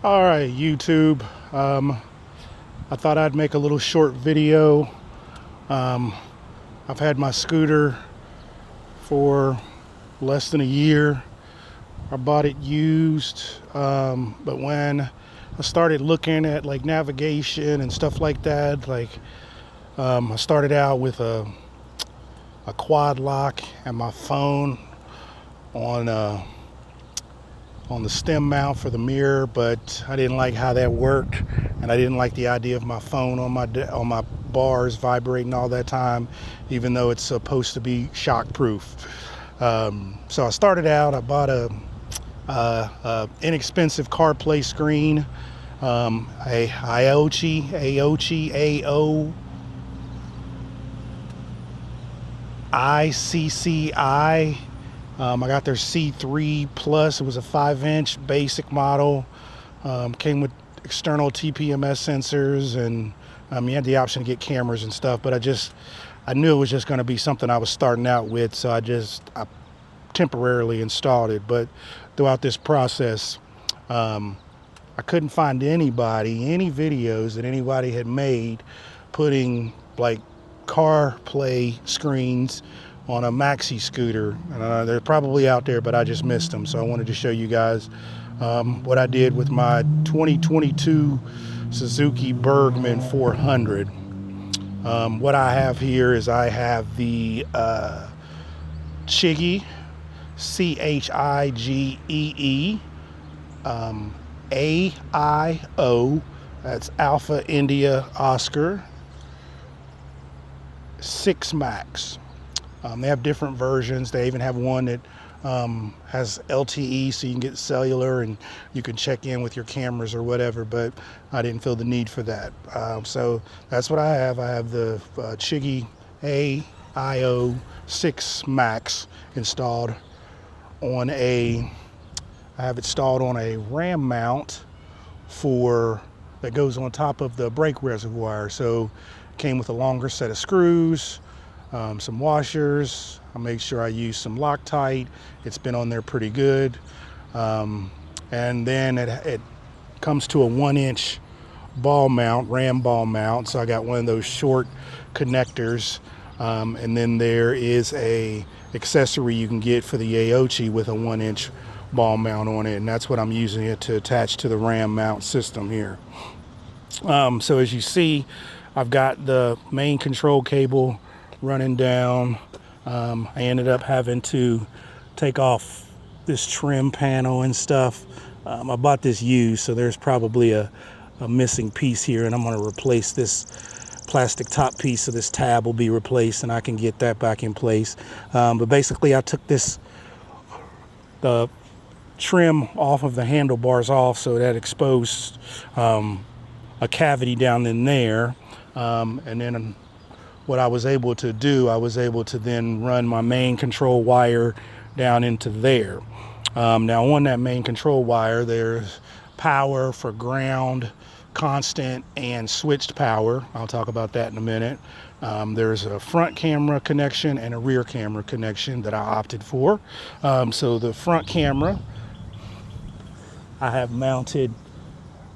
All right, YouTube. I thought I'd make a little short video. I've had my scooter for less than a year. I bought it used, but when I started looking at like navigation and stuff like that, I started out with a quad lock and my phone on the stem mount for the mirror, but I didn't like how that worked, and I didn't like the idea of my phone on my bars vibrating all that time, even though it's supposed to be shock proof. So I started out. I bought a inexpensive CarPlay screen, a Chigee AIO-6 Max. I got their C3 Plus. It was a 5-inch basic model. Came with external TPMS sensors, and you had the option to get cameras and stuff, but I knew it was just going to be something I was starting out with, so I temporarily installed it. But throughout this process, I couldn't find any videos that anybody had made putting like CarPlay screens on a Maxi Scooter. They're probably out there, but I just missed them. So I wanted to show you guys what I did with my 2022 Suzuki Burgman 400. What I have here is I have the Chigee, Chigee AIO, that's Alpha India Oscar 6 Max. They have different versions. They even have one that has LTE, so you can get cellular and you can check in with your cameras or whatever, but I didn't feel the need for that. So that's what I have. I have the Chigee AIO-6 Max installed on I have it installed on a ram mount that goes on top of the brake reservoir. So it came with a longer set of screws, some washers. I made sure I used some Loctite. It's been on there pretty good. And then it comes to a 1-inch ball mount, ram ball mount. So I got one of those short connectors. And then there is a accessory you can get for the Aochi with a 1-inch ball mount on it. And that's what I'm using it to attach to the ram mount system here. So as you see, I've got the main control cable running down. I ended up having to take off this trim panel and stuff. I bought this used, so there's probably a missing piece here, and I'm going to replace this plastic top piece, so this tab will be replaced and I can get that back in place. But basically I took the trim off of the handlebars off, so that exposed a cavity down in there. And then what I was able to do, I was able to then run my main control wire down into there. Now on that main control wire, there's power for ground, constant, and switched power. I'll talk about that in a minute. There's a front camera connection and a rear camera connection that I opted for. So the front camera I have mounted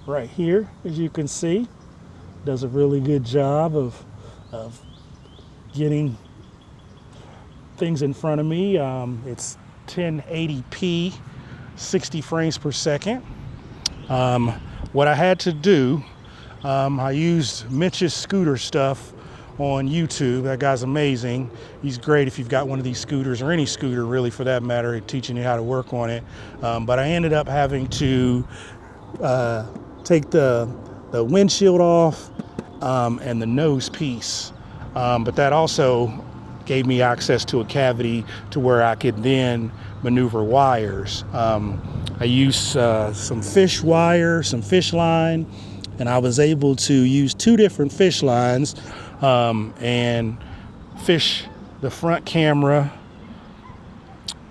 right here, as you can see. Does a really good job of getting things in front of me. It's 1080p, 60 frames per second. What I had to do, I used Mitch's scooter stuff on YouTube. That guy's amazing. He's great if you've got one of these scooters, or any scooter really for that matter, teaching you how to work on it. But I ended up having to take the windshield off and the nose piece. But that also gave me access to a cavity to where I could then maneuver wires. I used some fish wire, some fish line, and I was able to use 2 different fish lines and fish the front camera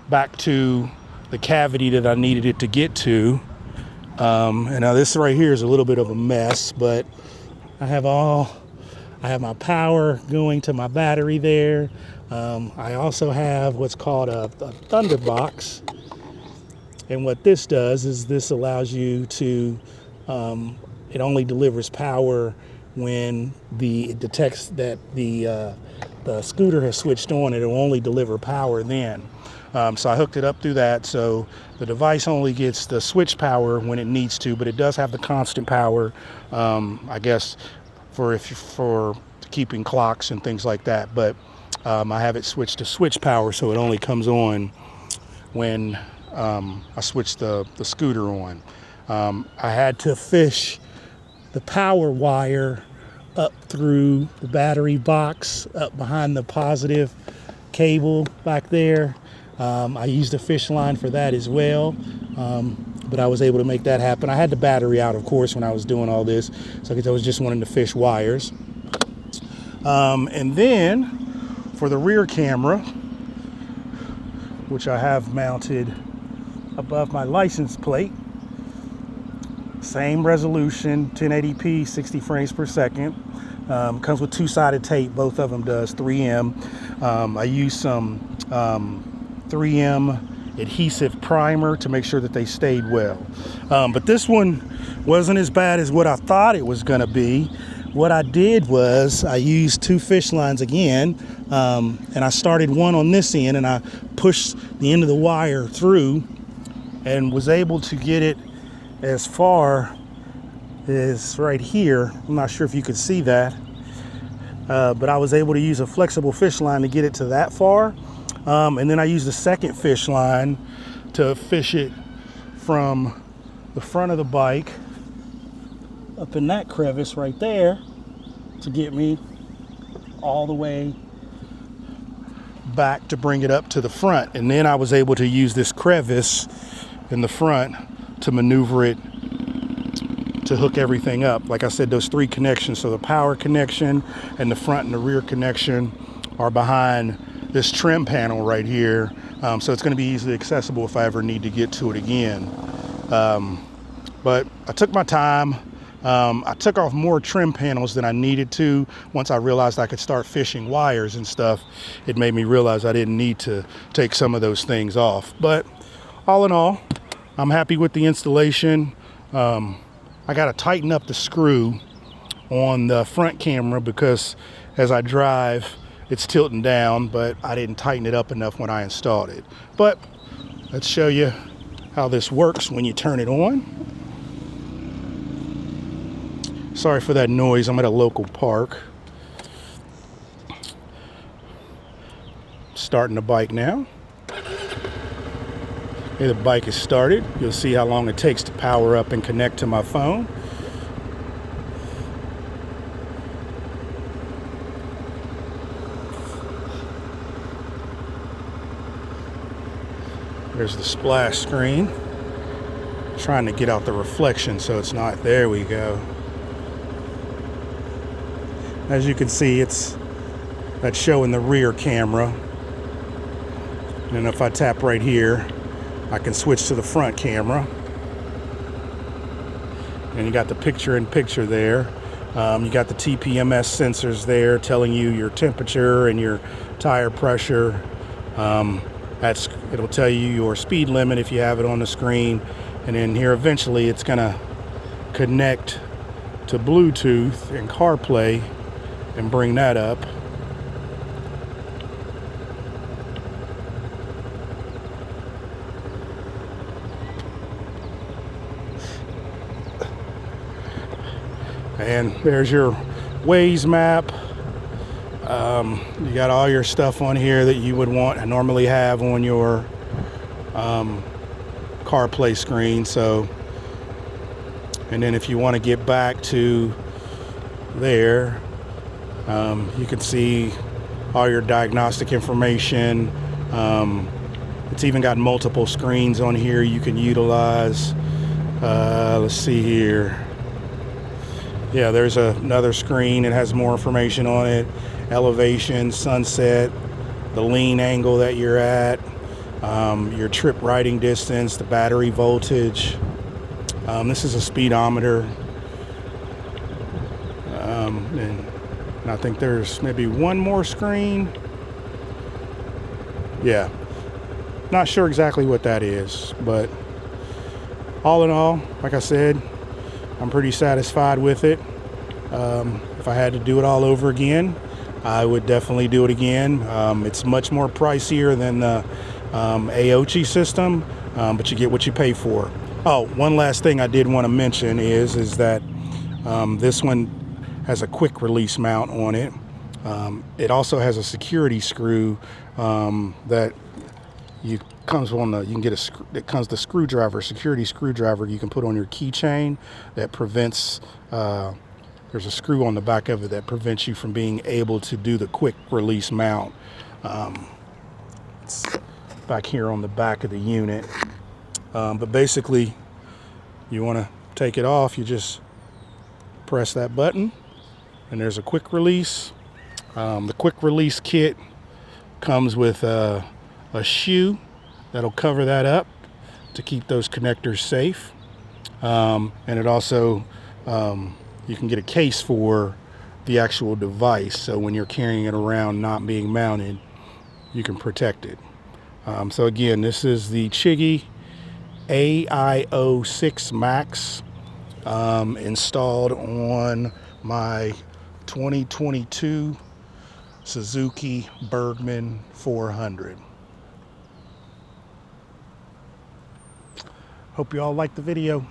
back to the cavity that I needed it to get to. And now this right here is a little bit of a mess, but I have my power going to my battery there. I also have what's called a thunder box. And what this does is this allows you to It only delivers power when it detects that the scooter has switched on. It'll only deliver power then. So I hooked it up through that, so the device only gets the switch power when it needs to, but it does have the constant power, I guess, for keeping clocks and things like that. But I have it switched to switch power, so it only comes on when I switch the scooter on. I had to fish the power wire up through the battery box, up behind the positive cable back there. I used a fish line for that as well, but I was able to make that happen. I had the battery out, of course, when I was doing all this, so I was just wanting to fish wires. And then for the rear camera, which I have mounted above my license plate, same resolution, 1080p, 60 frames per second. Comes with two-sided tape, both of them does, 3M. I use some 3M adhesive primer to make sure that they stayed well. But this one wasn't as bad as what I thought it was gonna be. What I did was I used two fish lines again, and I started one on this end, and I pushed the end of the wire through and was able to get it as far as right here. I'm not sure if you could see that, but I was able to use a flexible fish line to get it to that far. And then I used the second fish line to fish it from the front of the bike up in that crevice right there to get me all the way back to bring it up to the front. And then I was able to use this crevice in the front to maneuver it to hook everything up. Like I said, those three connections, so the power connection and the front and the rear connection are behind this trim panel right here. So it's going to be easily accessible if I ever need to get to it again. But I took my time. I took off more trim panels than I needed to. Once I realized I could start fishing wires and stuff, it made me realize I didn't need to take some of those things off. But all in all, I'm happy with the installation. I got to tighten up the screw on the front camera because as I drive, it's tilting down, but I didn't tighten it up enough when I installed it. But let's show you how this works when you turn it on. Sorry for that noise, I'm at a local park. Starting the bike now. Okay, the bike is started. You'll see how long it takes to power up and connect to my phone. There's the splash screen. Trying to get out the reflection so it's not. There we go. As you can see, that's showing the rear camera. And then if I tap right here, I can switch to the front camera. And you got the picture-in-picture there. You got the TPMS sensors there telling you your temperature and your tire pressure. It'll tell you your speed limit if you have it on the screen. And then here eventually it's gonna connect to Bluetooth and CarPlay and bring that up. And there's your Waze map. You got all your stuff on here that you would want and normally have on your CarPlay screen. So, and then if you want to get back to there, you can see all your diagnostic information. It's even got multiple screens on here you can utilize. Let's see here. Yeah, there's another screen. It has more information on it. Elevation, sunset, the lean angle that you're at, your trip riding distance, the battery voltage. This is a speedometer. And I think there's maybe one more screen. Yeah, not sure exactly what that is, but all in all, like I said, I'm pretty satisfied with it. If I had to do it all over again, I would definitely do it again. It's much more pricier than the AIO-6 system, but you get what you pay for. Oh, one last thing I did want to mention is that this one has a quick release mount on it. It also has a security screw that comes on the, you can get it comes the screwdriver, security screwdriver you can put on your keychain that prevents, there's a screw on the back of it that prevents you from being able to do the quick release mount. It's back here on the back of the unit. But basically, you want to take it off, you just press that button and there's a quick release. The quick release kit comes with a shoe that'll cover that up to keep those connectors safe. And it also, you can get a case for the actual device, so when you're carrying it around not being mounted, you can protect it. So again, this is the Chigee AIO-6 Max, installed on my 2022 Suzuki Burgman 400. Hope you all liked the video.